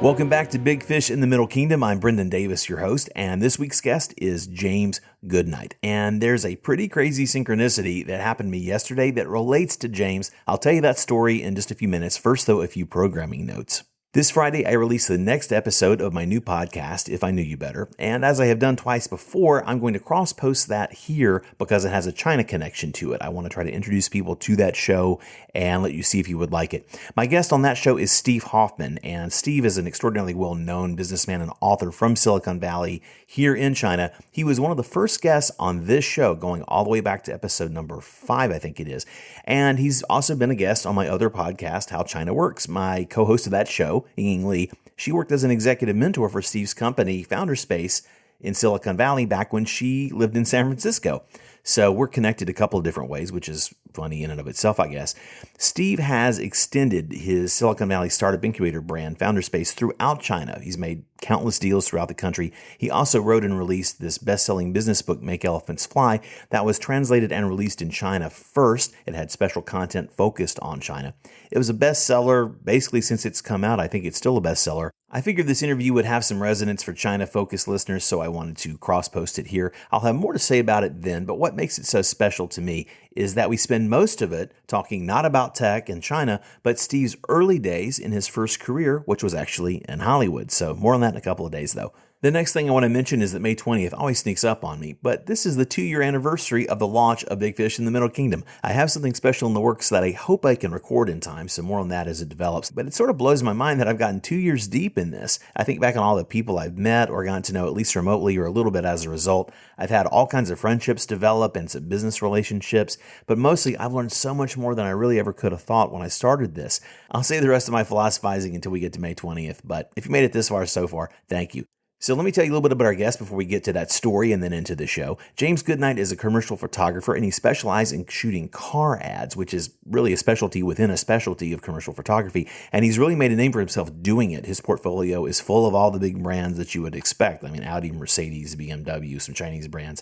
Welcome back to Big Fish in the Middle Kingdom. I'm Brendan Davis, your host, and this week's guest is James Goodnight. And there's a pretty crazy synchronicity that happened to me yesterday that relates to James. I'll tell you that story in just a few minutes. First, though, a few programming notes. This Friday, I release the next episode of my new podcast, If I Knew You Better. And as I have done twice before, I'm going to cross-post that here because it has a China connection to it. I want to try to introduce people to that show and let you see if you would like it. My guest on that show is Steve Hoffman, and Steve is an extraordinarily well-known businessman and author from Silicon Valley here in China. He was one of the first guests on this show, going all the way back to episode number 5, I think it is. And he's also been a guest on my other podcast, How China Works. My co-host of that show, Ying Li, she worked as an executive mentor for Steve's company, Founderspace, in Silicon Valley back when she lived in San Francisco. So we're connected a couple of different ways, which is funny in and of itself, I guess. Steve has extended his Silicon Valley startup incubator brand, Founderspace, throughout China. He's made countless deals throughout the country. He also wrote and released this best-selling business book, Make Elephants Fly, that was translated and released in China first. It had special content focused on China. It was a bestseller basically since it's come out. I think it's still a bestseller. I figured this interview would have some resonance for China-focused listeners, so I wanted to cross-post it here. I'll have more to say about it then, but what makes it so special to me is that we spend most of it talking not about tech and China, but Steve's early days in his first career, which was actually in Hollywood. So more on that in a couple of days, though. The next thing I want to mention is that May 20th always sneaks up on me, but this is the 2-year anniversary of the launch of Big Fish in the Middle Kingdom. I have something special in the works that I hope I can record in time, so more on that as it develops. But it sort of blows my mind that I've gotten 2 years deep in this. I think back on all the people I've met or gotten to know at least remotely or a little bit as a result. I've had all kinds of friendships develop and some business relationships, but mostly I've learned so much more than I really ever could have thought when I started this. I'll save the rest of my philosophizing until we get to May 20th, but if you made it this far so far, thank you. So let me tell you a little bit about our guest before we get to that story and then into the show. James Goodnight is a commercial photographer, and he specializes in shooting car ads, which is really a specialty within a specialty of commercial photography. And he's really made a name for himself doing it. His portfolio is full of all the big brands that you would expect. I mean, Audi, Mercedes, BMW, some Chinese brands.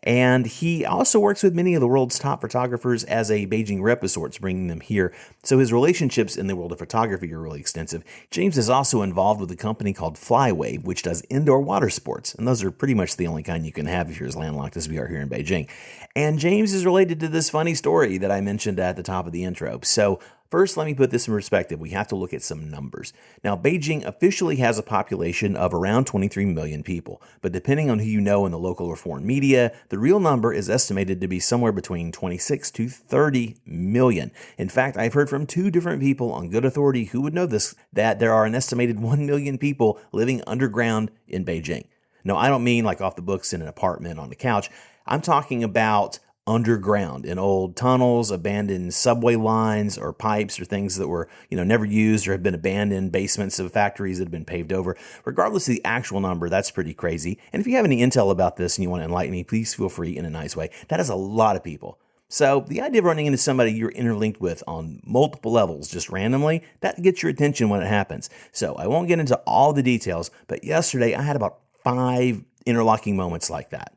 And he also works with many of the world's top photographers as a Beijing rep of sorts, bringing them here. So his relationships in the world of photography are really extensive. James is also involved with a company called Flywave, which does indoor water sports. And those are pretty much the only kind you can have if you're as landlocked as we are here in Beijing. And James is related to this funny story that I mentioned at the top of the intro. So first, let me put this in perspective. We have to look at some numbers. Now, Beijing officially has a population of around 23 million people, but depending on who you know in the local or foreign media, the real number is estimated to be somewhere between 26 to 30 million. In fact, I've heard from 2 different people on good authority who would know this, that there are an estimated 1 million people living underground in Beijing. No, I don't mean like off the books in an apartment on the couch. I'm talking about underground in old tunnels, abandoned subway lines or pipes or things that were, never used or have been abandoned, basements of factories that have been paved over. Regardless of the actual number, that's pretty crazy. And if you have any intel about this and you want to enlighten me, please feel free in a nice way. That is a lot of people. So the idea of running into somebody you're interlinked with on multiple levels just randomly, that gets your attention when it happens. So I won't get into all the details, but yesterday I had about 5 interlocking moments like that,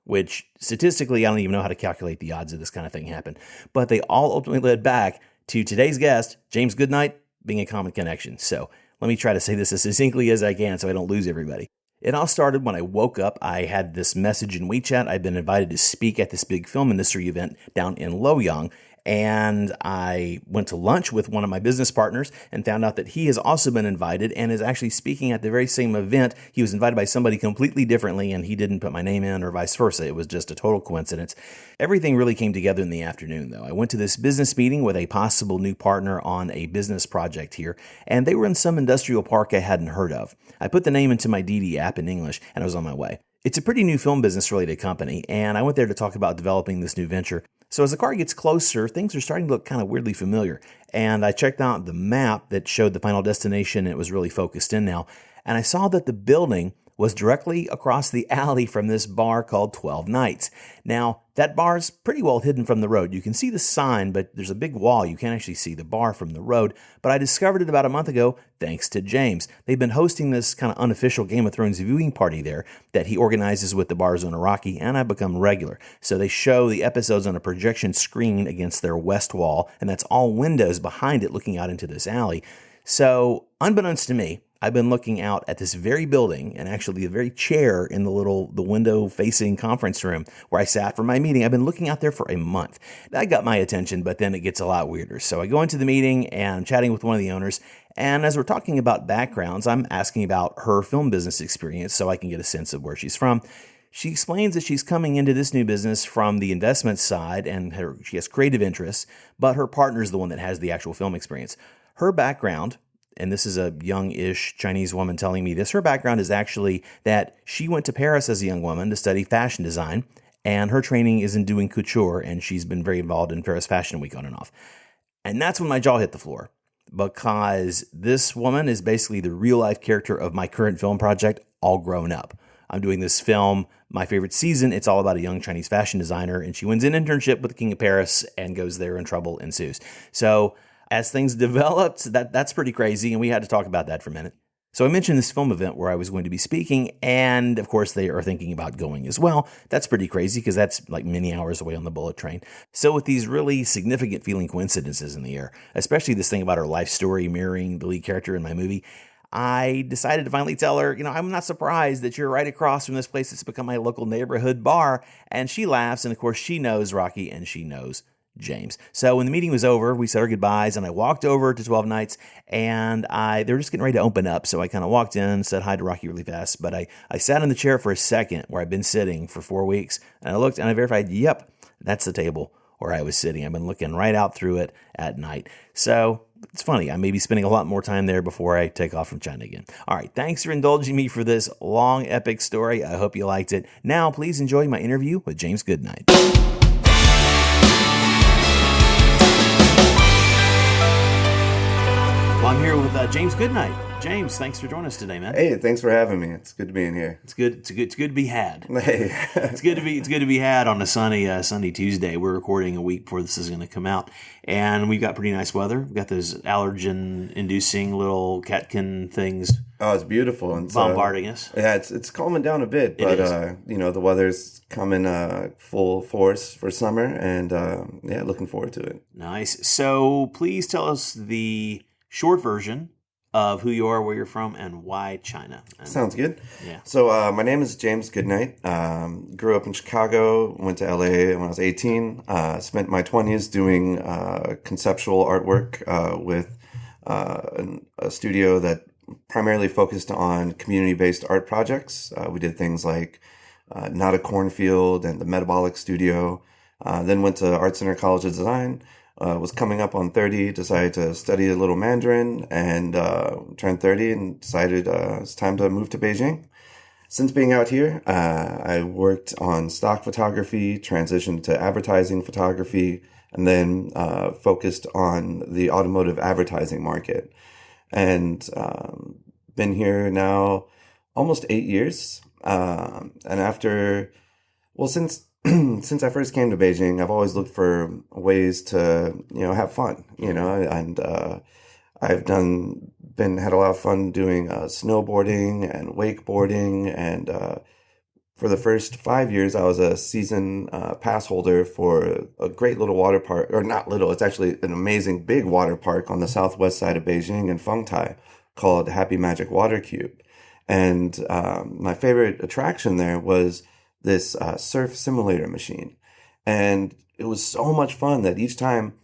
which statistically, I don't even know how to calculate the odds of this kind of thing happen. But they all ultimately led back to today's guest, James Goodnight, being a common connection. So let me try to say this as succinctly as I can so I don't lose everybody. It all started when I woke up. I had this message in WeChat. I'd been invited to speak at this big film industry event down in Luoyang. And I went to lunch with one of my business partners and found out that he has also been invited and is actually speaking at the very same event. He was invited by somebody completely differently, and he didn't put my name in or vice versa. It was just a total coincidence. Everything really came together in the afternoon, though. I went to this business meeting with a possible new partner on a business project here, and they were in some industrial park I hadn't heard of. I put the name into my DD app in English, and I was on my way. It's a pretty new film business-related company, and I went there to talk about developing this new venture. So as the car gets closer, things are starting to look kind of weirdly familiar. And I checked out the map that showed the final destination, and it was really focused in now. And I saw that the building was directly across the alley from this bar called 12 Nights. Now, that bar is pretty well hidden from the road. You can see the sign, but there's a big wall. You can't actually see the bar from the road. But I discovered it about a month ago thanks to James. They've been hosting this kind of unofficial Game of Thrones viewing party there that he organizes with the Bar's own Iraqi, and I've become regular. So they show the episodes on a projection screen against their west wall, and that's all windows behind it looking out into this alley. So, unbeknownst to me, I've been looking out at this very building and actually the very chair in the window facing conference room where I sat for my meeting. I've been looking out there for a month. That got my attention, but then it gets a lot weirder. So I go into the meeting and I'm chatting with one of the owners. And as we're talking about backgrounds, I'm asking about her film business experience so I can get a sense of where she's from. She explains that she's coming into this new business from the investment side and she has creative interests, but her partner is the one that has the actual film experience. Her background, and this is a young-ish Chinese woman telling me this, her background is actually that she went to Paris as a young woman to study fashion design, and her training is in doing couture, and she's been very involved in Paris Fashion Week on and off. And that's when my jaw hit the floor, because this woman is basically the real-life character of my current film project, all grown up. I'm doing this film, my favorite season. It's all about a young Chinese fashion designer, and she wins an internship with the King of Paris and goes there and trouble ensues. So as things developed, that's pretty crazy, and we had to talk about that for a minute. So I mentioned this film event where I was going to be speaking, and of course they are thinking about going as well. That's pretty crazy because that's like many hours away on the bullet train. So with these really significant feeling coincidences in the air, especially this thing about her life story mirroring the lead character in my movie, I decided to finally tell her, I'm not surprised that you're right across from this place that's become my local neighborhood bar. And she laughs, and of course she knows Rocky and she knows James. So when the meeting was over, we said our goodbyes, and I walked over to 12 Nights, and they were just getting ready to open up. So I kind of walked in, said hi to Rocky really fast, but I sat in the chair for a second where I've been sitting for 4 weeks, and I looked and I verified, yep, that's the table where I was sitting. I've been looking right out through it at night. So it's funny. I may be spending a lot more time there before I take off from China again. All right. Thanks for indulging me for this long, epic story. I hope you liked it. Now, please enjoy my interview with James Goodnight. Well, I'm here with James Goodnight. James, thanks for joining us today, man. Hey, thanks for having me. It's good to be in here. It's good to be had. Hey, it's good to be had on a sunny Tuesday. We're recording a week before this is going to come out, and we've got pretty nice weather. We've got those allergen-inducing little catkin things. Oh, it's beautiful and bombarding us. Yeah, it's calming down a bit, but the weather's coming full force for summer, and looking forward to it. Nice. So please tell us the short version of who you are, where you're from, and why China. Sounds good. Yeah. So my name is James Goodnight. Grew up in Chicago, went to LA when I was 18. Spent my 20s doing conceptual artwork with a studio that primarily focused on community-based art projects. We did things like Not a Cornfield and the Metabolic Studio. Then went to Art Center College of Design. Was coming up on 30, decided to study a little Mandarin, and turned 30 and decided it's time to move to Beijing. Since being out here, I worked on stock photography, transitioned to advertising photography, and then focused on the automotive advertising market. And been here now almost 8 years. And since I first came to Beijing, I've always looked for ways to, have fun, and I've had a lot of fun doing snowboarding and wakeboarding, and for the first 5 years, I was a season pass holder for a great little water park, or not little, it's actually an amazing big water park on the southwest side of Beijing in Fengtai called Happy Magic Water Cube. And my favorite attraction there was this surf simulator machine. And it was so much fun that each time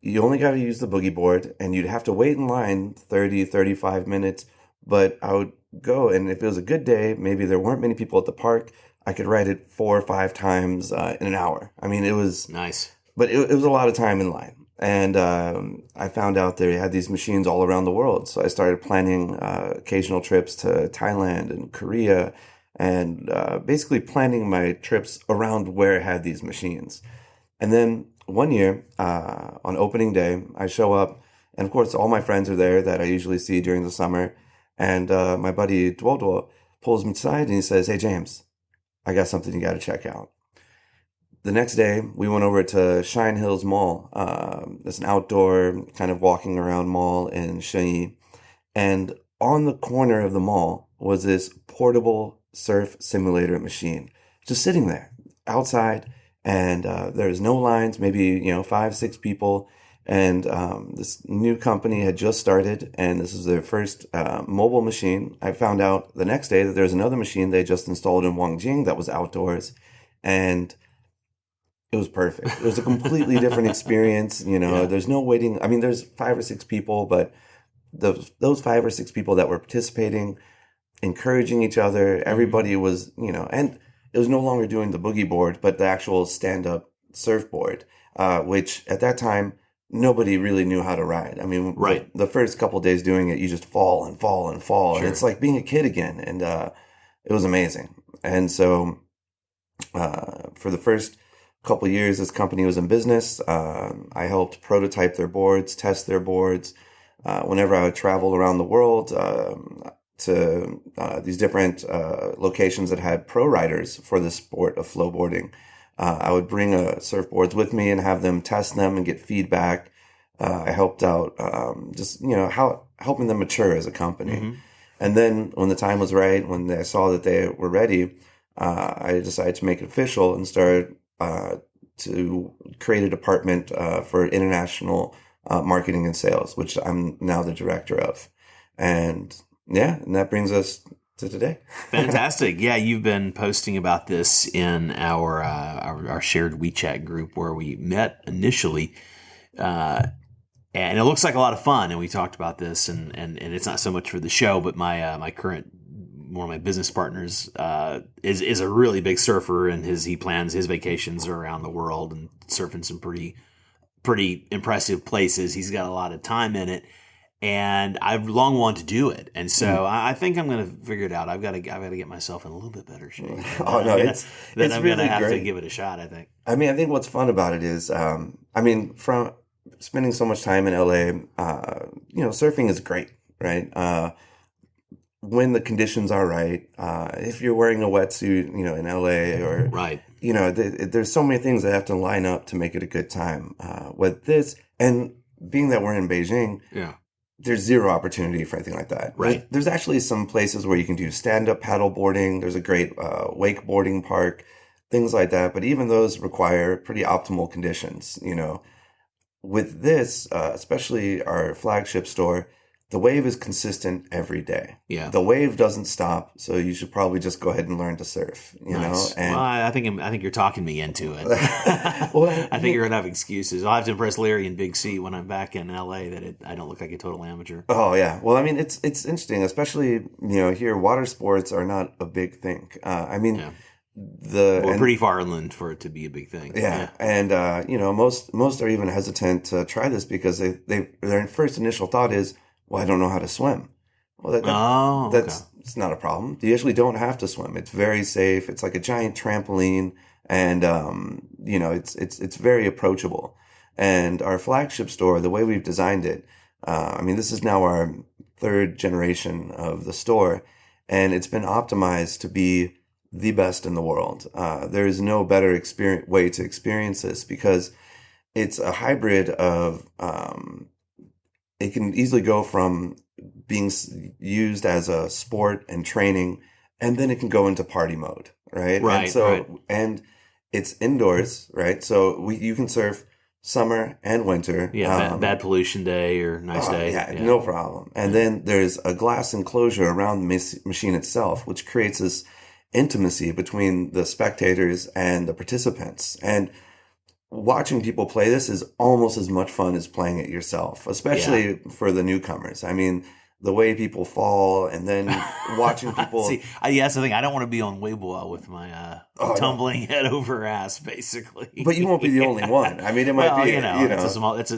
you only got to use the boogie board, and you'd have to wait in line 30, 35 minutes. But I would go, and if it was a good day, maybe there weren't many people at the park, I could ride it 4 or 5 times in an hour. I mean, it was nice, but it was a lot of time in line. And I found out they had these machines all around the world. So I started planning occasional trips to Thailand and Korea, and basically planning my trips around where it had these machines. And then one year, on opening day, I show up, and of course all my friends are there that I usually see during the summer, and my buddy Duo Duo pulls me aside and he says, "Hey James, I got something you got to check out." The next day, we went over to Shine Hills Mall. It's an outdoor kind of walking around mall in Shenyi. And on the corner of the mall was this portable surf simulator machine just sitting there outside, and there's no lines, maybe 5-6 people, And this new company had just started, and this is their first mobile machine. I found out the next day that there's another machine they just installed in Wangjing that was outdoors, and it was perfect. It was a completely different experience. Yeah. There's no waiting. I mean, there's 5 or 6 people, but those 5 or 6 people that were participating, encouraging each other, everybody was, and it was no longer doing the boogie board, but the actual stand-up surfboard, which at that time, nobody really knew how to ride. I mean, Right. the first couple of days doing it, you just fall and fall and fall. Sure. And it's like being a kid again. And it was amazing. And so for the first couple of years this company was in business, I helped prototype their boards, test their boards. Whenever I would travel around the world to these different locations that had pro riders for the sport of flowboarding, I would bring surfboards with me and have them test them and get feedback. I helped out helping them mature as a company. And then when the time was right, when I saw that they were ready, I decided to make it official and started to create a department for international marketing and sales, which I'm now the director of. And that brings us to today. Fantastic. Yeah, you've been posting about this in our shared WeChat group where we met initially. And it looks like a lot of fun. And we talked about this, and it's not so much for the show, but my current one of my business partners is a really big surfer, and he plans his vacations around the world and surfing some pretty impressive places. He's got a lot of time in it, and I've long wanted to do it, and so I think I'm going to figure it out. I've got to get myself in a little bit better shape. It's I'm really going to have great. to give it a shot, I think. I think what's fun about it is, from spending so much time in LA, surfing is great, right? When the conditions are right, if you're wearing a wetsuit, in LA or, right. There's so many things that have to line up to make it a good time. With this, and being that we're in Beijing, there's zero opportunity for anything like that. Right. There's actually some places where you can do stand-up paddle boarding. There's a great wakeboarding park, things like that. But even those require pretty optimal conditions, With this, especially our flagship store, the wave is consistent every day. Yeah. The wave doesn't stop, so you should probably just go ahead and learn to surf, Nice. know? And well, I think you're talking me into it. I think you're going to have excuses. I'll have to impress Larry and Big C when I'm back in LA that I don't look like a total amateur. Oh, yeah. Well, it's interesting, especially, here, water sports are not a big thing. We're pretty far inland for it to be a big thing. Yeah. And, most are even hesitant to try this because their first initial thought is, well, I don't know how to swim. Well, it's not a problem. You actually don't have to swim. It's very safe. It's like a giant trampoline, and it's very approachable. And our flagship store, the way we've designed it, this is now our 3rd generation of the store, and it's been optimized to be the best in the world. There is no better way to experience this because it's a hybrid of. It can easily go from being used as a sport and training, and then it can go into party mode, right? Right. And it's indoors, right? So you can surf summer and winter. Yeah, bad pollution day or nice day. Yeah, no problem. And then there's a glass enclosure around the machine itself, which creates this intimacy between the spectators and the participants. And watching people play this is almost as much fun as playing it yourself, especially for the newcomers. The way people fall and then watching people. See, that's the thing. I don't want to be on Weibo with my tumbling head over ass, basically. But you won't be the only one. It might be,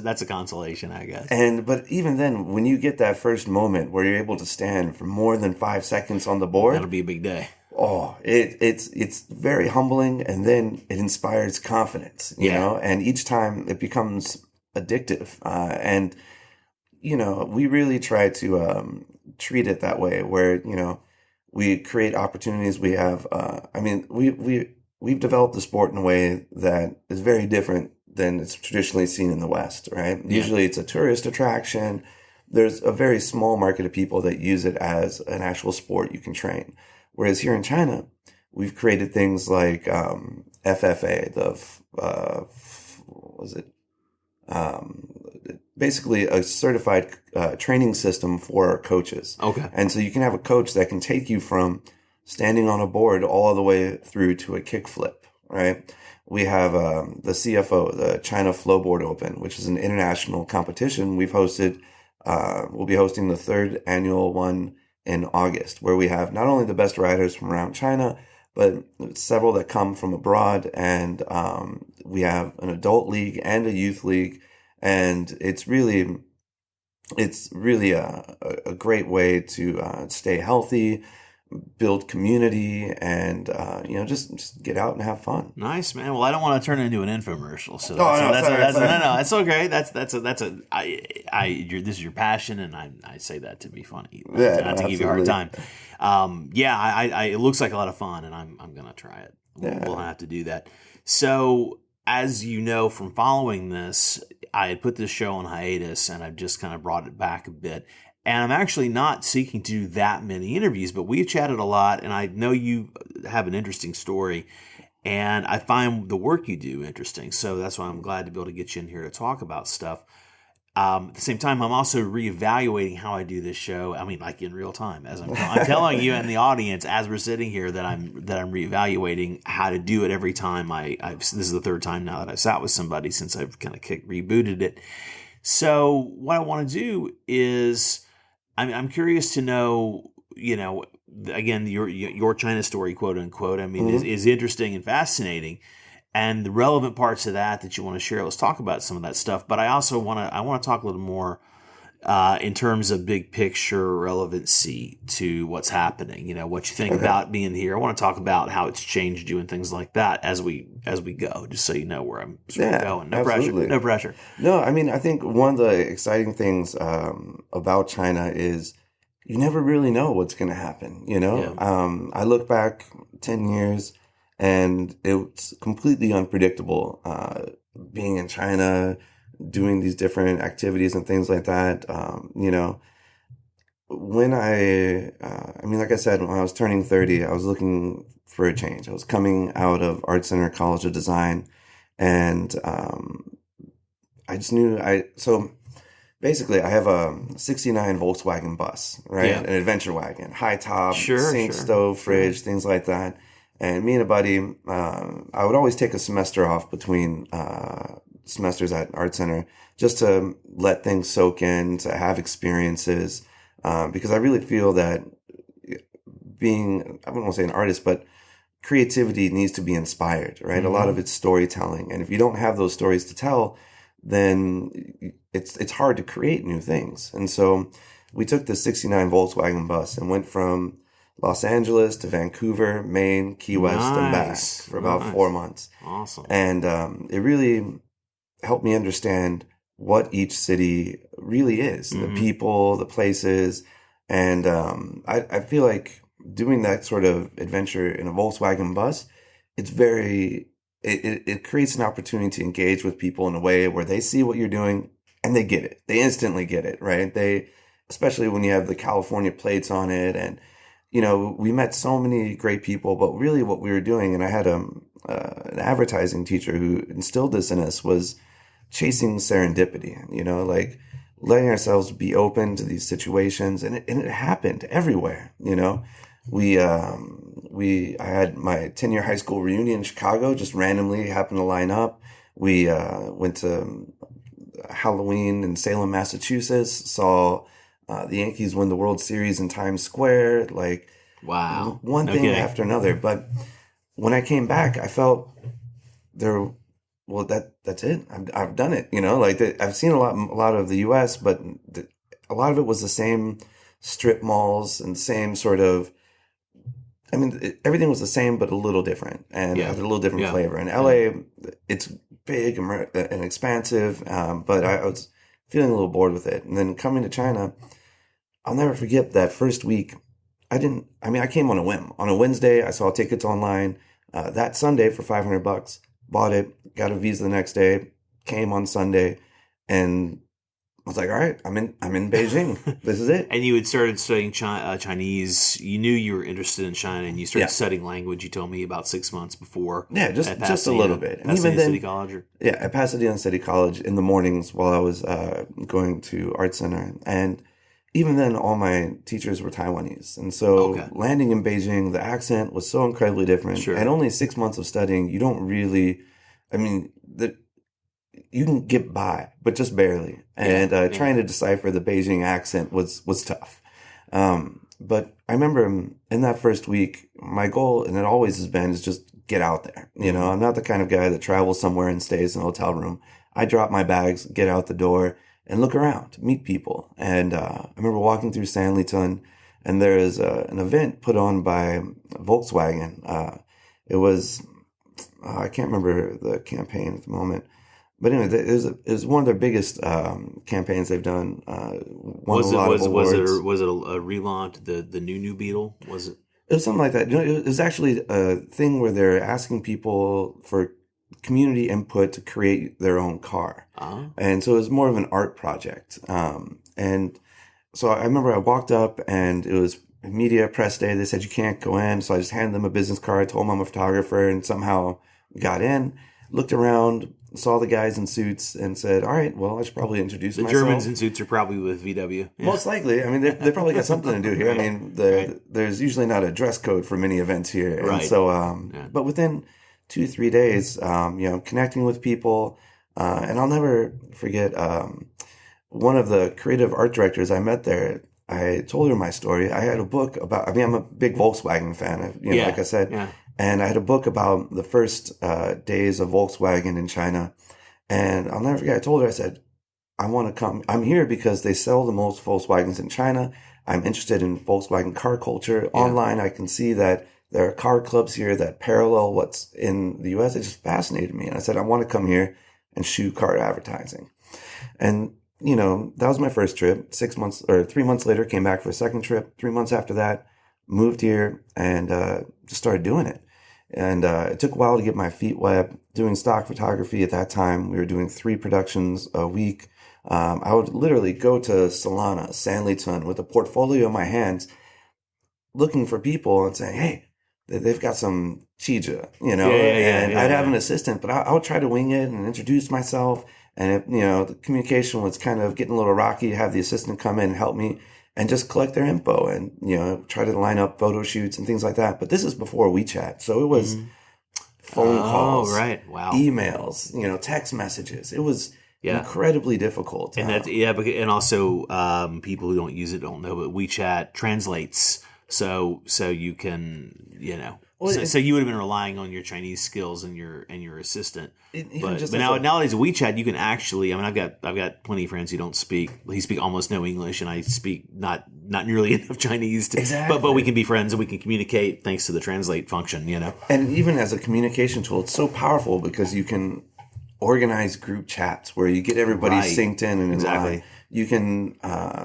that's a consolation, I guess. But even then, when you get that first moment where you're able to stand for more than 5 seconds on the board, that'll be a big day. Oh, it's very humbling, and then it inspires confidence, you know, and each time it becomes addictive. We really try to treat it that way where, we create opportunities. We have, we've developed the sport in a way that is very different than it's traditionally seen in the West, right? Yeah. Usually it's a tourist attraction. There's a very small market of people that use it as an actual sport you can train. Whereas here in China, we've created things like FFA, basically a certified training system for coaches. Okay. And so you can have a coach that can take you from standing on a board all the way through to a kickflip, right? We have the CFO, the China Flowboard Open, which is an international competition we've hosted. We'll be hosting the third annual one in August, where we have not only the best riders from around China, but several that come from abroad. And we have an adult league and a youth league. And it's really a great way to stay healthy, build community, and just get out and have fun. Nice, man. Well, I don't want to turn it into an infomercial, so sorry. that's okay. This is your passion, and I say that to be funny, not to give you a hard time. It looks like a lot of fun, and I'm gonna try it. We'll have to do that. So, as you know from following this, I had put this show on hiatus, and I've just kind of brought it back a bit. And I'm actually not seeking to do that many interviews, but we've chatted a lot, and I know you have an interesting story, and I find the work you do interesting. So that's why I'm glad to be able to get you in here to talk about stuff. At the same time, I'm also reevaluating how I do this show. I mean, like in real time, as I'm telling you and the audience as we're sitting here that I'm reevaluating how to do it every time. This is the third time now that I've sat with somebody since I've kind of rebooted it. So what I want to do is, I'm curious to know, again, your China story, quote unquote, is interesting and fascinating, and the relevant parts of that you want to share. Let's talk about some of that stuff. But I also want to talk a little more in terms of big picture relevancy to what's happening. What you think about being here. I want to talk about how it's changed you and things like that as we go, just so you know where I'm sort of going. No pressure. No, I think one of the exciting things about China is you never really know what's going to happen. I look back 10 years and it's completely unpredictable being in China, doing these different activities and things like that. When like I said, when I was turning 30, I was looking for a change. I was coming out of Art Center College of Design, and I just knew so basically I have a 69 Volkswagen bus, right? Yeah. An adventure wagon, high top, sink, stove, fridge, things like that. And me and a buddy, I would always take a semester off between semesters at Art Center just to let things soak in, to have experiences, because I really feel that being, I wouldn't want to say an artist, but creativity needs to be inspired, right? Mm-hmm. A lot of it's storytelling. And if you don't have those stories to tell, then it's hard to create new things. And so we took the 69 Volkswagen bus and went from Los Angeles to Vancouver, Maine, Key West, and back for about 4 months. Awesome. And it really helped me understand what each city really is, mm-hmm. the people, the places. And I feel like doing that sort of adventure in a Volkswagen bus, it's it creates an opportunity to engage with people in a way where they see what you're doing and they get it. They instantly get it, right? Especially when you have the California plates on it. And, we met so many great people, but really what we were doing, and I had an advertising teacher who instilled this in us, was chasing serendipity, like letting ourselves be open to these situations. And it happened everywhere, I had my 10-year high school reunion in Chicago, just randomly happened to line up. We went to Halloween in Salem, Massachusetts, saw the Yankees win the World Series in Times Square, like wow, one thing after another. But when I came back, I felt that's it. I've done it, I've seen a lot of the U.S., but a lot of it was the same strip malls and the same sort of, everything was the same, but a little different, and had a little different flavor. In LA, it's big and expansive, but I was feeling a little bored with it. And then coming to China, I'll never forget that first week. I came on a whim. On a Wednesday, I saw tickets online. That Sunday for $500, bought it, got a visa the next day, came on Sunday, and I was like, all right, I'm in Beijing. This is it. And you had started studying Chinese. You knew you were interested in China, and you started studying language. You told me about 6 months before. Yeah, just at a little bit. And Pasadena even then, City College. at Pasadena City College in the mornings while I was going to art center, and even then, all my teachers were Taiwanese, and so landing in Beijing, the accent was so incredibly different. Sure. And only 6 months of studying, you don't really. I mean, you can get by, but just barely. And trying to decipher the Beijing accent was tough. But I remember in that first week, my goal, and it always has been, is just get out there. You know, I'm not the kind of guy that travels somewhere and stays in a hotel room. I drop my bags, get out the door, and look around, meet people. And I remember walking through Sanlitun, and there is an event put on by Volkswagen. It was, I can't remember the campaign at the moment. But anyway, it was one of their biggest campaigns they've done. Was it a relaunch? The new Beetle? Was it? It was something like that. You know, it was actually a thing where they're asking people for community input to create their own car, and so it was more of an art project. And so I remember I walked up, and it was media press day. They said you can't go in, so I just handed them a business card, told them I'm a photographer, and somehow got in. Looked around, saw the guys in suits, and said, all right, well, I should probably introduce myself. The Germans in suits are probably with VW. Yeah. Most likely. I mean, they probably got something to do here. I mean, there's usually not a dress code for many events here. And so, but within 2-3 days, connecting with people, and I'll never forget one of the creative art directors I met there. I told her my story. I had a book about, I'm a big Volkswagen fan, like I said. Yeah. And I had a book about the first days of Volkswagen in China. And I'll never forget, I told her, I said, I want to come. I'm here because they sell the most Volkswagens in China. I'm interested in Volkswagen car culture. Yeah. Online, I can see that there are car clubs here that parallel what's in the US. It just fascinated me. And I said, I want to come here and shoot car advertising. And, that was my first trip. 3 months later, came back for a second trip. 3 months after that, moved here and just started doing it. And it took a while to get my feet wet. Doing stock photography at that time, we were doing 3 productions a week. I would literally go to Solana, Sanlitun, with a portfolio in my hands, looking for people and saying, hey, they've got some chija, I'd have an assistant, but I would try to wing it and introduce myself. And if, the communication was kind of getting a little rocky, have the assistant come in and help me and just collect their info and, try to line up photo shoots and things like that. But this is before WeChat. So it was phone calls, emails, text messages. It was incredibly difficult. And and also people who don't use it don't know, but WeChat translates. So you can, so you would have been relying on your Chinese skills and your assistant. But nowadays WeChat, you can actually. I mean, I've got plenty of friends who don't speak. He speak almost no English, and I speak not nearly enough Chinese. Exactly. But we can be friends and we can communicate thanks to the translate function. And even as a communication tool, it's so powerful because you can organize group chats where you get everybody synced in and in line. You can,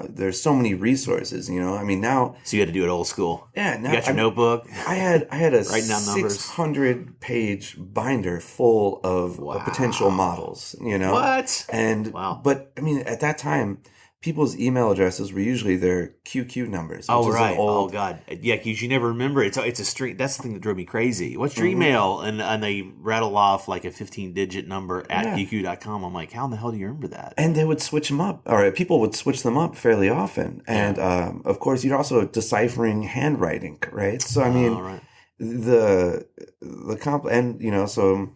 there's so many resources, I mean, now. So you had to do it old school. Yeah. Now you got your notebook. I had a 600-page binder full of potential models, What? And, but I mean, at that time, people's email addresses were usually their QQ numbers. Oh, right. Oh, God. Yeah, because you never remember. It's a string. That's the thing that drove me crazy. What's your email? And they rattle off like a 15-digit number at QQ.com. I'm like, how in the hell do you remember that? And they would switch them up. Or people would switch them up fairly often. And, of course, you're also deciphering handwriting, right? So, I mean, so...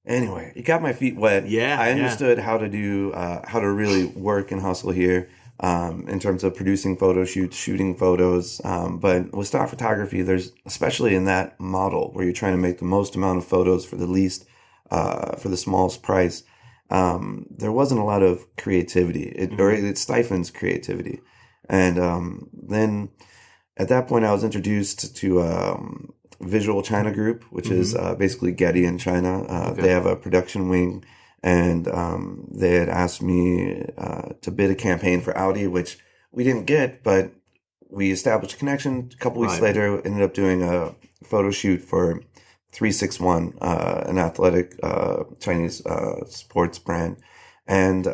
Anyway, it got my feet wet. Yeah, I understood how to do, how to really work and hustle here, in terms of producing photo shoots, shooting photos. But with stock photography, there's, especially in that model where you're trying to make the most amount of photos for the least, for the smallest price, there wasn't a lot of creativity. It stifles creativity. And, then at that point I was introduced to, Visual China Group, which is basically Getty in China. They have a production wing, and they had asked me to bid a campaign for Audi, which we didn't get, but we established a connection. A couple weeks later, ended up doing a photo shoot for 361, an athletic Chinese sports brand. And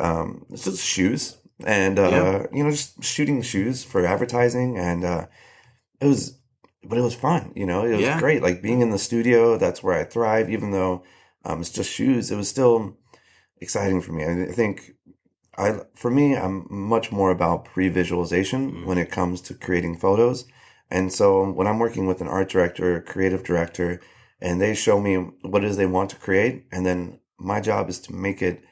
it's just shoes. and just shooting shoes for advertising, and it was, but it was fun. It was great. Like being in the studio, that's where I thrive. Even though it's just shoes, it was still exciting for me. I think for me, I'm much more about pre-visualization when it comes to creating photos. And so when I'm working with an art director, creative director, and they show me what it is they want to create, and then my job is to make it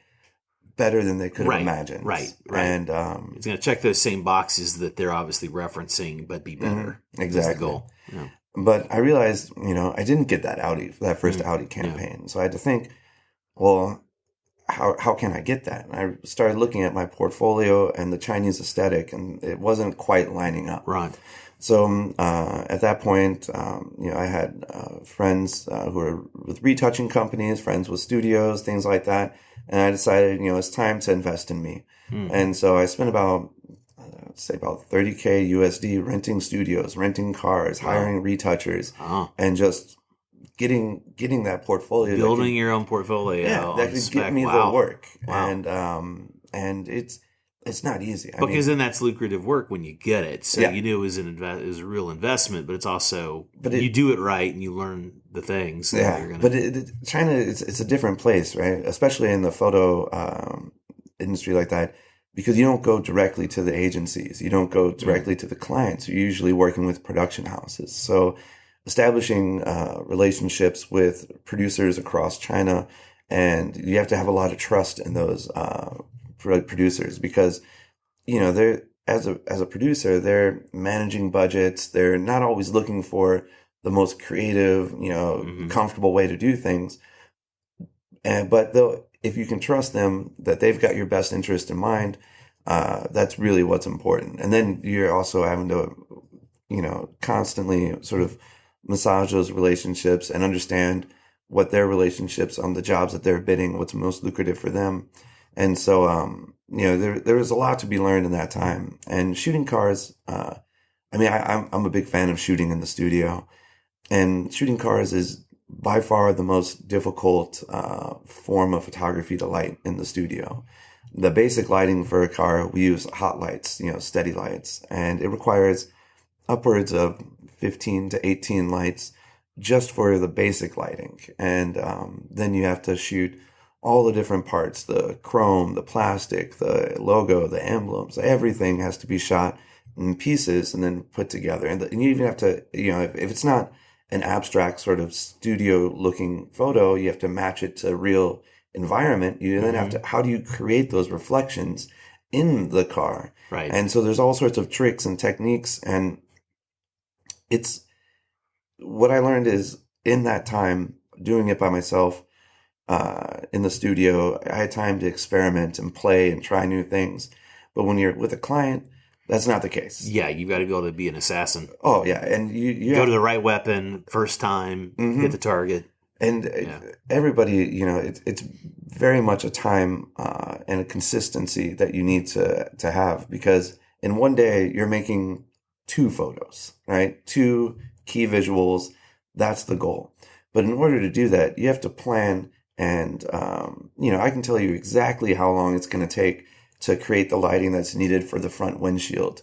better than they could have imagined. Right. And it's going to check those same boxes that they're obviously referencing, but be better. Exactly. That's the goal. Yeah. But I realized, I didn't get that first Audi campaign. Yeah. So I had to think, well, how can I get that? And I started looking at my portfolio and the Chinese aesthetic, and it wasn't quite lining up. Right. So at that point, I had friends who were with retouching companies, friends with studios, things like that. And I decided, it's time to invest in me. And so I spent about 30K USD renting studios, renting cars, hiring retouchers, and just getting that portfolio. Building your own portfolio. Yeah, that could get me the work. Wow. And it's not easy. Because then that's lucrative work when you get it. So you knew it was a real investment, but it's also, you do it right and you learn the things. But China, it's a different place, right? Especially in the photo industry like that, because you don't go directly to the agencies. You don't go directly to the clients. You're usually working with production houses. So establishing relationships with producers across China, and you have to have a lot of trust in those producers, because they're as a producer, they're managing budgets. They're not always looking for the most creative, comfortable way to do things. But if you can trust them that they've got your best interest in mind, that's really what's important. And then you're also having to constantly sort of massage those relationships and understand what their relationships on the jobs that they're bidding, what's most lucrative for them. And so, there was a lot to be learned in that time. And shooting cars, I'm a big fan of shooting in the studio. And shooting cars is by far the most difficult form of photography to light in the studio. The basic lighting for a car, we use hot lights, steady lights. And it requires upwards of 15 to 18 lights just for the basic lighting. And then you have to shoot all the different parts, the chrome, the plastic, the logo, the emblems, everything has to be shot in pieces and then put together. And you even have to, if it's not an abstract sort of studio looking photo, you have to match it to real environment. You then have to, how do you create those reflections in the car? Right. And so there's all sorts of tricks and techniques. And it's, what I learned is in that time, doing it by myself, in the studio, I had time to experiment and play and try new things. But when you're with a client, that's not the case. Yeah, you've got to be able to be an assassin. Oh, yeah. And you go to the right weapon, first time, hit the target. And everybody, it's very much a time and a consistency that you need to have, because in one day you're making 2 photos, right? 2 key visuals. That's the goal. But in order to do that, you have to plan. And, I can tell you exactly how long it's going to take to create the lighting that's needed for the front windshield,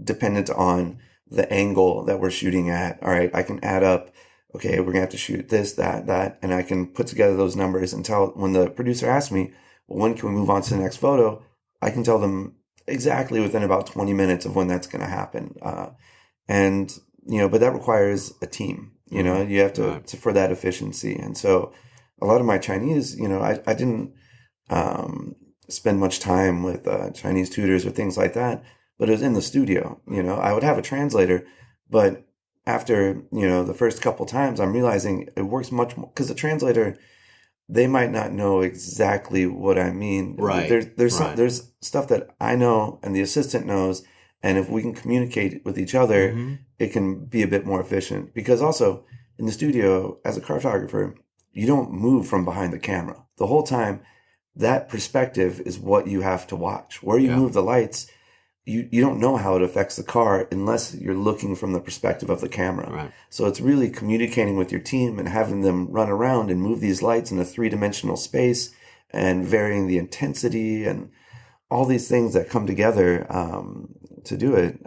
dependent on the angle that we're shooting at. All right, I can add up, okay, we're going to have to shoot this, that, and I can put together those numbers and tell, when the producer asks me, well, when can we move on to the next photo? I can tell them exactly within about 20 minutes of when that's going to happen. But that requires a team. You have to for that efficiency. And so a lot of my Chinese, I didn't spend much time with Chinese tutors or things like that, but it was in the studio. I would have a translator, but after, the first couple times, I'm realizing it works much more, because the translator, they might not know exactly what I mean. Right. There's stuff that I know and the assistant knows, and if we can communicate with each other, it can be a bit more efficient. Because also in the studio, as a car photographer, you don't move from behind the camera the whole time. That perspective is what you have to watch. Where you move the lights, you don't know how it affects the car unless you're looking from the perspective of the camera. Right. So it's really communicating with your team and having them run around and move these lights in a 3-dimensional space and varying the intensity and all these things that come together to do it.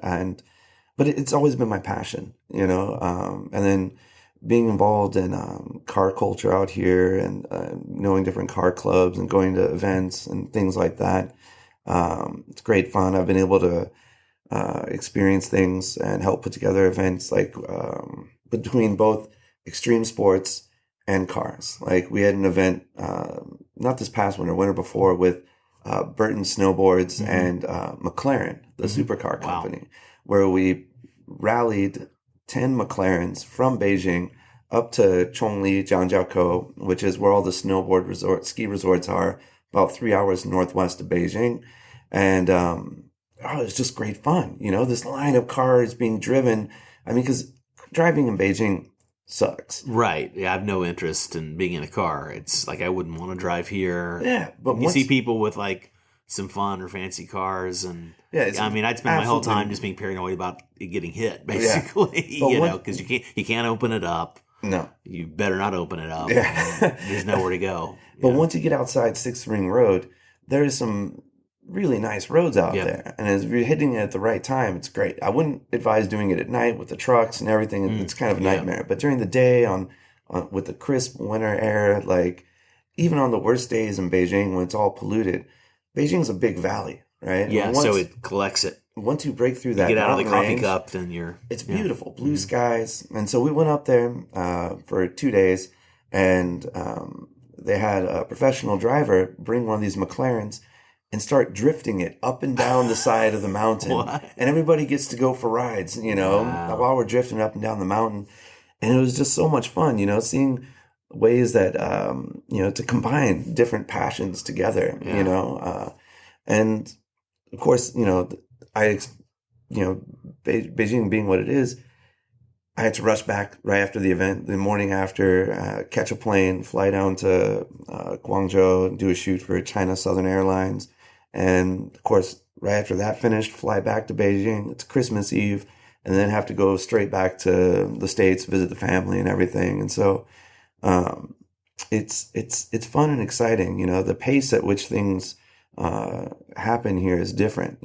But it's always been my passion, and then being involved in car culture out here and knowing different car clubs and going to events and things like that. It's great fun. I've been able to experience things and help put together events like between both extreme sports and cars. Like we had an event, not this past winter before, with Burton Snowboards and McLaren, the supercar company, where we rallied 10 McLarens from Beijing up to Chongli, Jiangjiakou, which is where all the ski resorts are, about 3 hours northwest of Beijing. And it's just great fun. This line of cars being driven. I mean, because driving in Beijing sucks. Right. Yeah, I have no interest in being in a car. It's like I wouldn't want to drive here. Yeah, but you see people with like some fun or fancy cars, and I'd spend my whole time just being paranoid about it getting hit, basically. Yeah. Because you can't open it up. No, you better not open it up. Yeah. There's nowhere to go. But once you get outside Sixth Ring Road, there's some really nice roads out there, and as you're hitting it at the right time, it's great. I wouldn't advise doing it at night with the trucks and everything. It's kind of a nightmare. But during the day, on with the crisp winter air, like even on the worst days in Beijing when it's all polluted, Beijing's a big valley, right? Yeah, so it collects it. Once you break through that, get out of the coffee range, cup, then it's beautiful, blue skies. And so we went up there for 2 days, and they had a professional driver bring one of these McLarens and start drifting it up and down the side of the mountain. What? And everybody gets to go for rides, while we're drifting up and down the mountain. And it was just so much fun, seeing ways that, to combine different passions together, and of course, Beijing being what it is, I had to rush back right after the event, the morning after, catch a plane, fly down to Guangzhou, and do a shoot for China Southern Airlines. And of course, right after that finished, fly back to Beijing. It's Christmas Eve, and then have to go straight back to the States, visit the family and everything. And so, it's fun and exciting. The pace at which things happen here is different.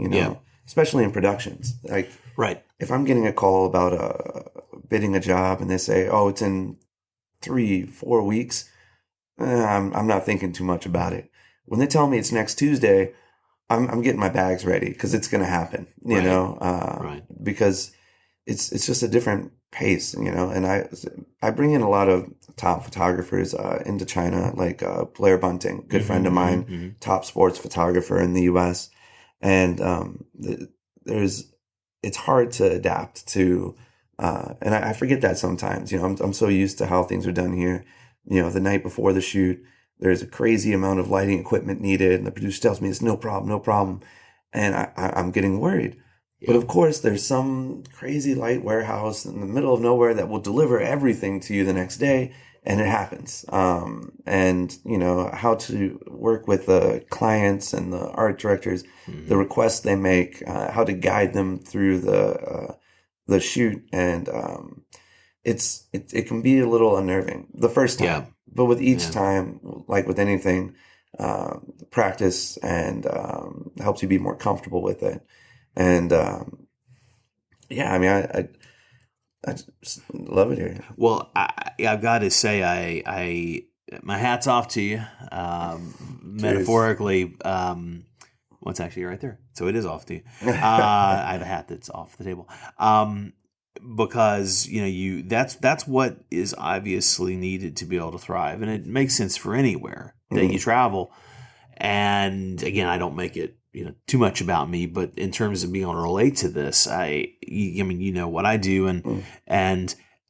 Especially in productions. Like, right. If I'm getting a call about bidding a job and they say, "Oh, it's in 3-4 weeks," I'm not thinking too much about it. When they tell me it's next Tuesday, I'm getting my bags ready because it's going to happen, right. Because it's just a different pace, and I bring in a lot of top photographers into China, like Blair Bunting, good friend of mine, top sports photographer in the U.S. And it's hard to adapt to, and I forget that sometimes, I'm so used to how things are done here. The night before the shoot, there's a crazy amount of lighting equipment needed, and the producer tells me it's no problem. And I'm getting worried. Yeah. But of course, there's some crazy light warehouse in the middle of nowhere that will deliver everything to you the next day, and it happens. And how to work with the clients and the art directors, the requests they make, how to guide them through the shoot, and it can be a little unnerving the first time. Yeah. But with each time, like with anything, practice and helps you be more comfortable with it. And I just love it here. Well, I've got to say, I my hat's off to you. Metaphorically, what's actually right there, so it is off to you. I have a hat that's off the table. Because that's what is obviously needed to be able to thrive, and it makes sense for anywhere that you travel. And again, I don't make it too much about me, but in terms of being able to relate to this, I mean what I do,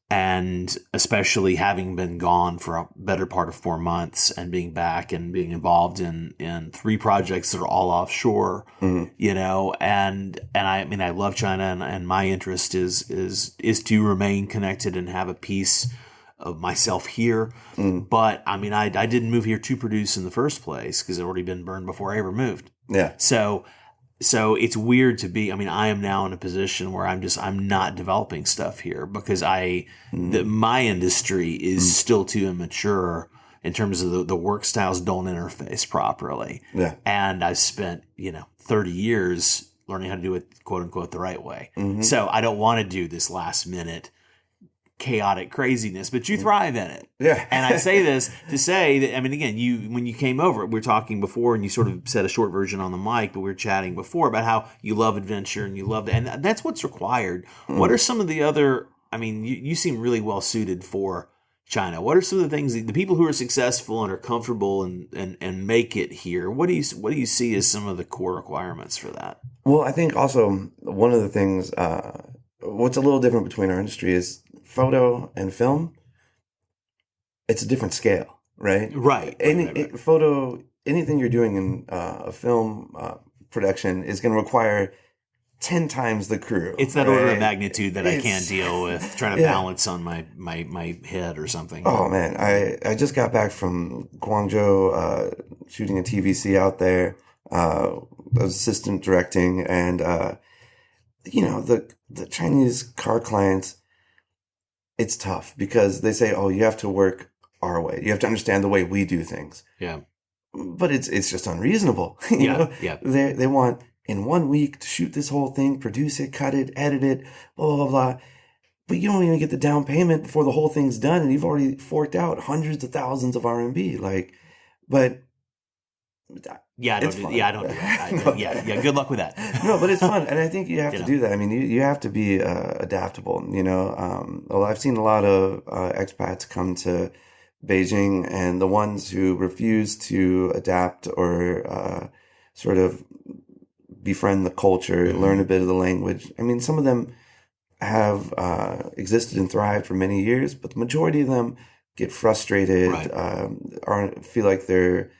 and especially having been gone for a better part of 4 months and being back and being involved in 3 projects that are all offshore, and I mean, I love China, and my interest is to remain connected and have a piece of myself here. But I mean, I didn't move here to produce in the first place because I'd already been burned before I ever moved. Yeah. So it's weird to be, I mean, I am now in a position where I'm not developing stuff here because my industry is still too immature in terms of the work styles don't interface properly. Yeah. And I've spent, 30 years learning how to do it, quote unquote, the right way. Mm-hmm. So I don't want to do this last minute chaotic craziness, but you thrive in it. Yeah. And I say this to say that, I mean, again, when you came over, we were talking before and you sort of said a short version on the mic, but we were chatting before about how you love adventure and you love, and that's what's required. What are some of the other, I mean, you seem really well suited for China. What are some of the things, the people who are successful and are comfortable and make it here? What do you see as some of the core requirements for that? Well, I think also one of the things, what's a little different between our industry is photo and film. It's a different scale, right? Right. Photo, anything you're doing in a film production is going to require 10 times the crew. It's that right? order of magnitude that I can't deal with trying to balance on my head or something. Oh man, I just got back from Guangzhou, shooting a TVC out there. I was assistant directing, and the Chinese car clients, it's tough because they say, "Oh, you have to work our way. You have to understand the way we do things." Yeah, but it's just unreasonable. you know? Yeah. They want in 1 week to shoot this whole thing, produce it, cut it, edit it, blah blah blah. But you don't even get the down payment before the whole thing's done, and you've already forked out hundreds of thousands of RMB. But I don't do that. Good luck with that. No, but it's fun, and I think you have to do that. I mean, you have to be adaptable. Well, I've seen a lot of expats come to Beijing, and the ones who refuse to adapt or sort of befriend the culture, learn a bit of the language. I mean, some of them have existed and thrived for many years, but the majority of them get frustrated, feel like they're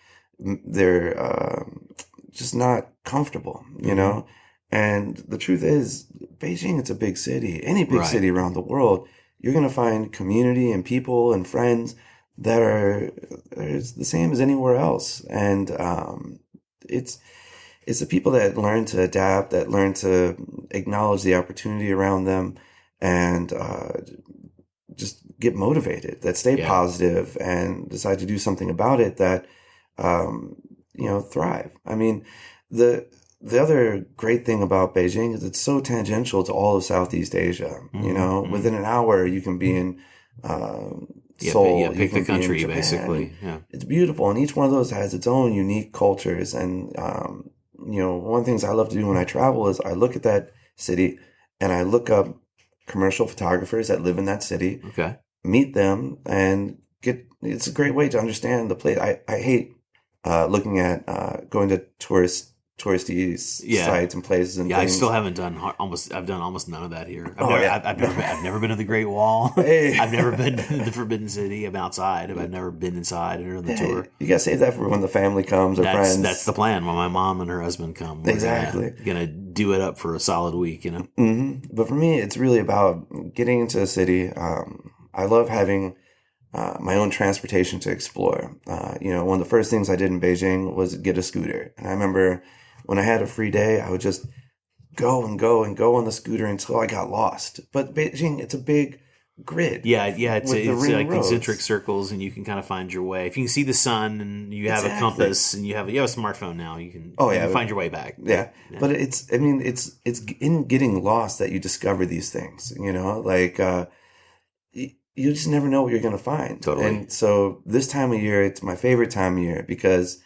just not comfortable, you know? And the truth is, Beijing, it's a big city. Any big city around the world, you're going to find community and people and friends that are the same as anywhere else. And it's the people that learn to adapt, that learn to acknowledge the opportunity around them, and just get motivated, that stay positive and decide to do something about it, that thrive. I mean, the other great thing about Beijing is it's so tangential to all of Southeast Asia. Within an hour you can be in Seoul. Pick the country, basically. Yeah, it's beautiful, and each one of those has its own unique cultures. And one of the things I love to do when I travel is I look at that city and I look up commercial photographers that live in that city. Okay, meet them and it's a great way to understand the place. I hate looking at going to touristy sites and places and things. I still haven't done I've done almost none of that here. I've never been to the Great Wall. Hey. I've never been to the Forbidden City. I'm outside. I've never been inside and on the tour. You gotta save that for when the family comes or friends. That's the plan. When my mom and her husband come, we're gonna do it up for a solid week. Mm-hmm. But for me, it's really about getting into a city. I love having my own transportation to explore. One of the first things I did in Beijing was get a scooter. And I remember when I had a free day, I would just go and go and go on the scooter until I got lost. But Beijing, it's a big grid. It's like concentric circles, and you can kind of find your way. If you can see the sun and you have a compass and you have a smartphone now, you can find your way back. Yeah. But it's in getting lost that you discover these things, you just never know what you're going to find. Totally. And so this time of year, it's my favorite time of year because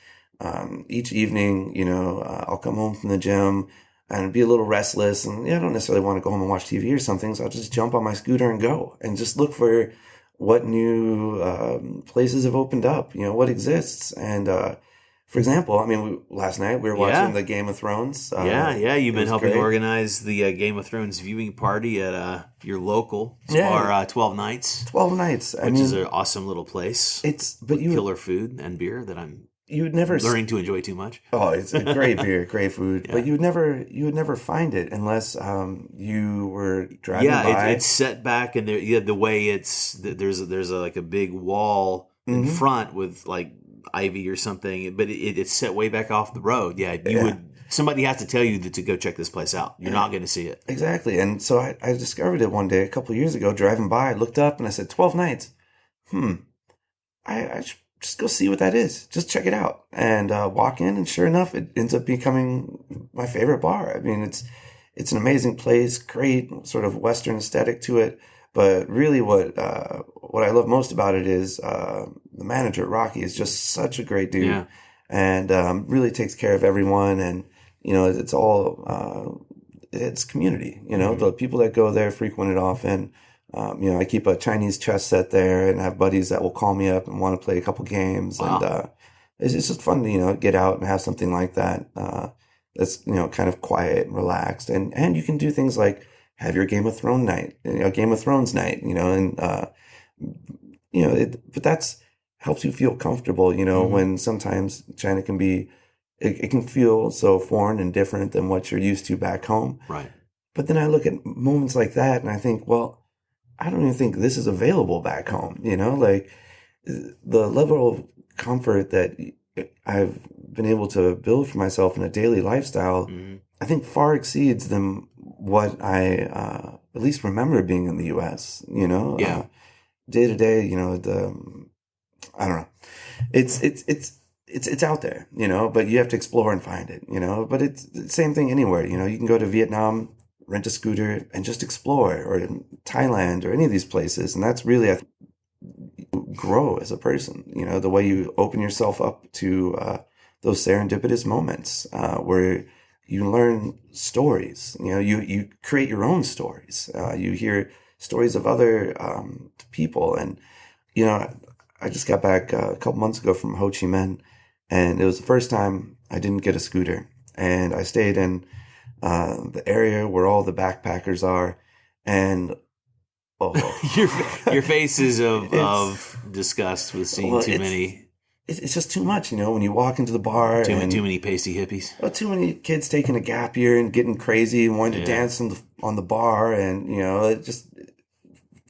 each evening, I'll come home from the gym and be a little restless. And I don't necessarily want to go home and watch TV or something. So I'll just jump on my scooter and go and just look for what new places have opened up, what exists. And for example, last night we were watching the Game of Thrones. You've been helping organize the Game of Thrones viewing party at your local bar, 12 Nights. 12 Nights, which is an awesome little place. Killer food and beer that I'm learning to enjoy too much. Oh, it's a great beer, great food, but you would never find it unless you were driving by. Yeah, it's set back, and the way there's a big wall in front with like ivy or something, but it's set way back off the road. Somebody has to tell you to go check this place out. You're not going to see it. Exactly. And so I discovered it one day a couple of years ago, driving by. I looked up and I said, 12 Nights. I should just go see what that is. Just check it out. And walk in, and sure enough, it ends up becoming my favorite bar. I mean, it's an amazing place, great sort of Western aesthetic to it. But really what I love most about it is the manager, Rocky, is just such a great dude. Yeah. And really takes care of everyone. And, it's all, it's community. The people that go there frequent it often. I keep a Chinese chess set there and have buddies that will call me up and want to play a couple games. Wow. And it's just fun to, get out and have something like that that's, kind of quiet and relaxed. And you can do things like have your Game of Thrones night, Game of Thrones night, but that's helps you feel comfortable, when sometimes China can be, it can feel so foreign and different than what you're used to back home. Right. But then I look at moments like that and I think, well, I don't even think this is available back home, like the level of comfort that I've been able to build for myself in a daily lifestyle, I think far exceeds than what I at least remember being in the U.S., Yeah. day to day, I don't know. It's out there, but you have to explore and find it, but it's the same thing anywhere, you can go to Vietnam, rent a scooter and just explore, or Thailand or any of these places. And that's really, I think, grow as a person, the way you open yourself up to those serendipitous moments where you learn stories, you create your own stories. You hear stories of other people. And, I just got back a couple months ago from Ho Chi Minh, and it was the first time I didn't get a scooter. And I stayed in the area where all the backpackers are, and your faces of disgust with seeing too many. It's just too much, when you walk into the bar. Too many pasty hippies. Well, too many kids taking a gap year and getting crazy and wanting to dance on the bar, and it just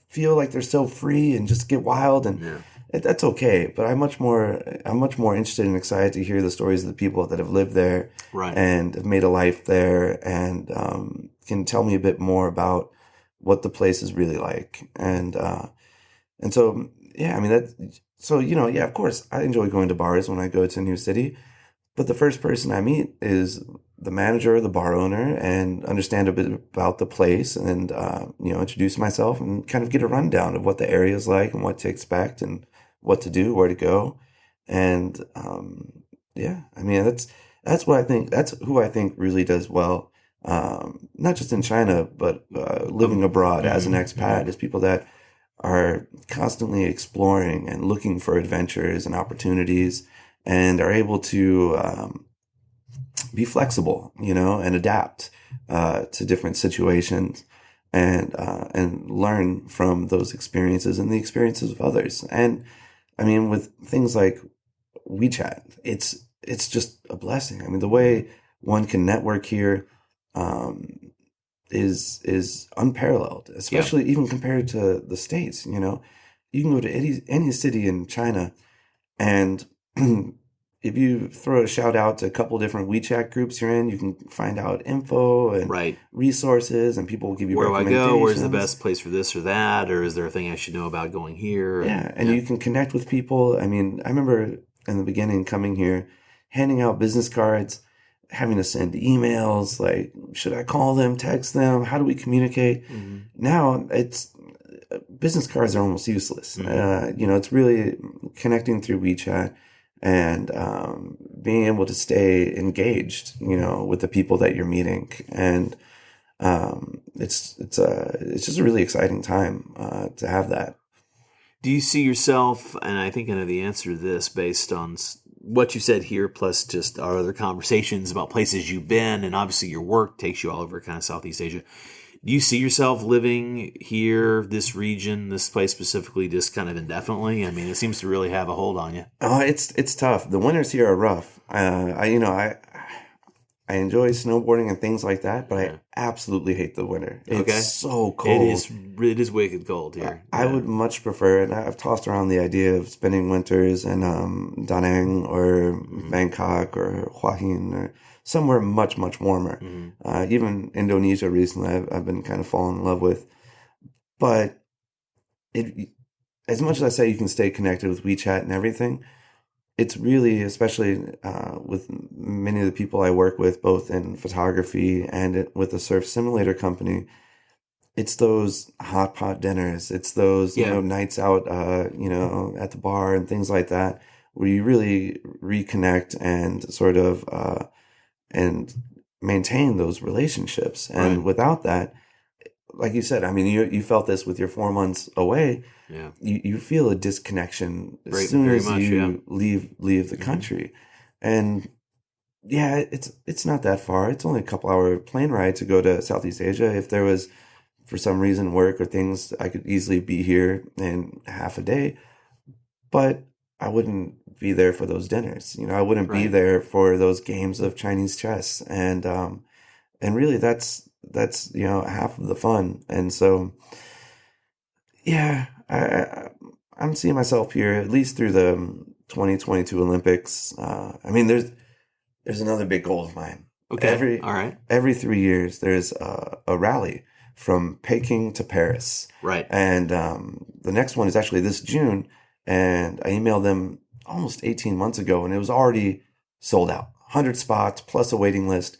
feel like they're so free and just get wild, and that's okay. But I'm much more interested and excited to hear the stories of the people that have lived there, right, and have made a life there, and can tell me a bit more about what the place is really like. And so, yeah, I mean, of course, I enjoy going to bars when I go to a new city. But the first person I meet is the manager or the bar owner, and understand a bit about the place, and introduce myself and kind of get a rundown of what the area is like and what to expect and what to do, where to go. And I mean, that's what I think. That's who I think really does well, not just in China, but living abroad as an expat, is people that are constantly exploring and looking for adventures and opportunities, and are able to be flexible, and adapt to different situations, and learn from those experiences and the experiences of others. And I mean, with things like WeChat, it's just a blessing. I mean, the way one can network here is unparalleled, especially even compared to the States. You can go to any city in China, and if you throw a shout out to a couple different WeChat groups you're in, you can find out info and resources, and people will give you recommendations. Where do I go? Where's the best place for this or that? Or is there a thing I should know about going here? Yeah, and you can connect with people. I mean, I remember in the beginning coming here, handing out business cards, having to send emails, like, should I call them, text them? How do we communicate? Mm-hmm. Now, business cards are almost useless. Mm-hmm. It's really connecting through WeChat, and being able to stay engaged, with the people that you're meeting. And it's just a really exciting time to have that. Do you see yourself, and I think I know the answer to this based on what you said here, plus just our other conversations about places you've been, and obviously your work takes you all over kind of Southeast Asia. Do you see yourself living here, this region, this place specifically, just kind of indefinitely? I mean, it seems to really have a hold on you. Oh, it's tough. The winters here are rough. I enjoy snowboarding and things like that, but I absolutely hate the winter. It's so cold. It is wicked cold here. I would much prefer, and I've tossed around the idea of spending winters in Da Nang or Bangkok or Hua Hin or somewhere much, much warmer. Mm-hmm. Even Indonesia recently, I've been kind of falling in love with. But as much as I say you can stay connected with WeChat and everything, it's really, especially with many of the people I work with, both in photography and with the surf simulator company, it's those hot pot dinners. It's those, Yeah. nights out, at the bar and things like that, where you really reconnect and sort of, and maintain those relationships. Right. And without that, like you said, I mean, you felt this with your 4 months away. Yeah. You feel a disconnection as Very, soon very as much. Yeah. you leave the Hmm. country. And yeah, it's not that far. It's only a couple hour plane ride to go to Southeast Asia. If there was, for some reason, work or things, I could easily be here in half a day. But I wouldn't be there for those dinners. I wouldn't be Right. there for those games of Chinese chess. And really, that's half of the fun. And so, yeah, I'm seeing myself here at least through the 2022 Olympics. I mean, there's another big goal of mine. Okay. Every All right. every 3 years, there's a rally from Peking to Paris, Right. and the next one is actually this June. And I emailed them almost 18 months ago, and it was already sold out, 100 spots plus a waiting list.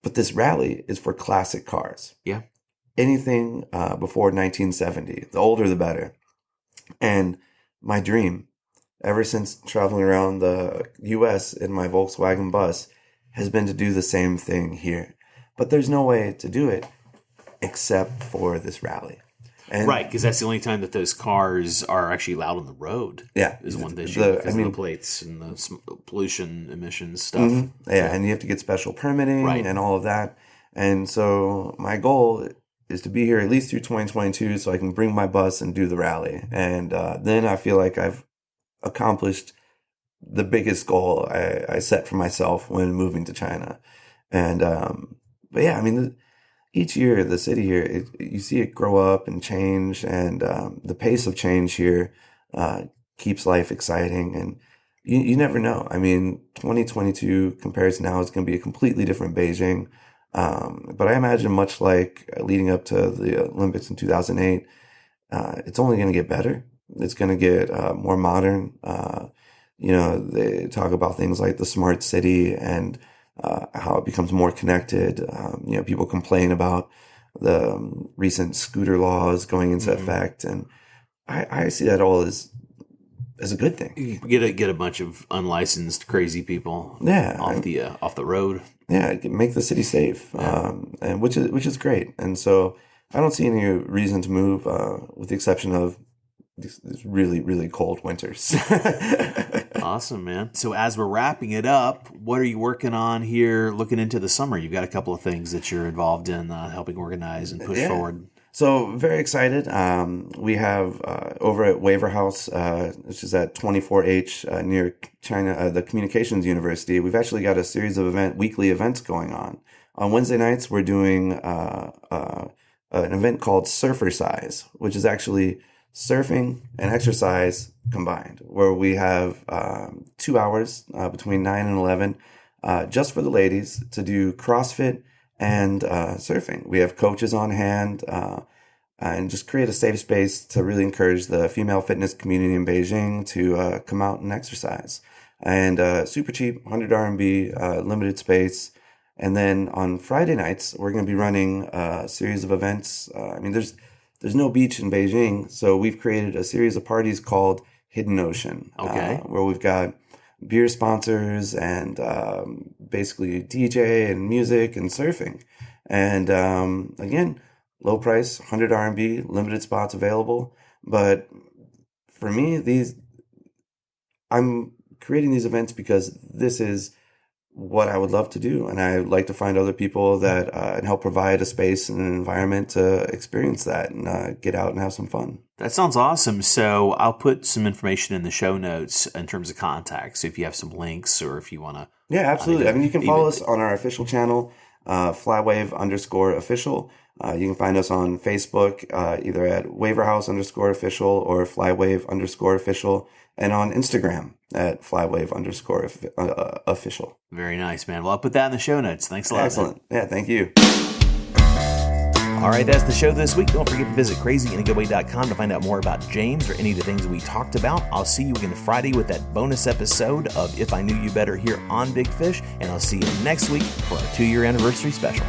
But this rally is for classic cars. Yeah. Anything before 1970, the older the better. And my dream, ever since traveling around the US in my Volkswagen bus, has been to do the same thing here. But there's no way to do it except for this rally. And Right, because that's the only time that those cars are actually allowed on the road. yeah, Is one issue the because of the plates and the pollution emissions stuff. yeah, and you have to get special permitting Right. and all of that. And so my goal is to be here at least through 2022 so I can bring my bus and do the rally. And then I feel like I've accomplished the biggest goal I set for myself when moving to China. And but yeah, I mean, each year the city here, you see it grow up and change, and the pace of change here keeps life exciting. And you never know. I mean, 2022 compared to now is going to be a completely different Beijing. But I imagine, much like leading up to the Olympics in 2008, it's only going to get better. It's going to get more modern. They talk about things like the smart city and how it becomes more connected. People complain about the recent scooter laws going into effect, and I see that all as a good thing. You get a bunch of unlicensed crazy people Yeah, off the road. Yeah, make the city safe, and which is great. And so I don't see any reason to move, with the exception of these really, really cold winters. Awesome, man. So as we're wrapping it up, what are you working on here looking into the summer? You've got a couple of things that you're involved in helping organize and push forward. So very excited. We have over at Waver House, which is at 24H near China, the Communications University. We've actually got a series of weekly events going on. On Wednesday nights, we're doing an event called Surfer Size, which is actually surfing and exercise combined, where we have 2 hours between 9 and 11 just for the ladies to do CrossFit and surfing. We have coaches on hand and just create a safe space to really encourage the female fitness community in Beijing to come out and exercise. And super cheap, 100 RMB, limited space. And then on Friday nights, we're going to be running a series of events. There's no beach in Beijing, so we've created a series of parties called Hidden Ocean, where we've got beer sponsors and basically DJ and music and surfing. And again, low price, 100 RMB, limited spots available. But for me, I'm creating these events because this is what I would love to do, and I would like to find other people that and help provide a space and an environment to experience that and get out and have some fun. That sounds awesome. So I'll put some information in the show notes in terms of contacts. So if you have some links or if you want to. Yeah, absolutely. You can follow us on our official channel, flywave_official. You can find us on Facebook, either at waverhouse_official or flywave_official, and on Instagram at flywave_official. Very nice, man. Well, I'll put that in the show notes. Thanks a lot. Excellent. Man. Yeah, thank you. All right, that's the show this week. Don't forget to visit crazyinagoodway.com to find out more about James or any of the things we talked about. I'll see you again Friday with that bonus episode of If I Knew You Better here on Big Fish, and I'll see you next week for our 2-year anniversary special.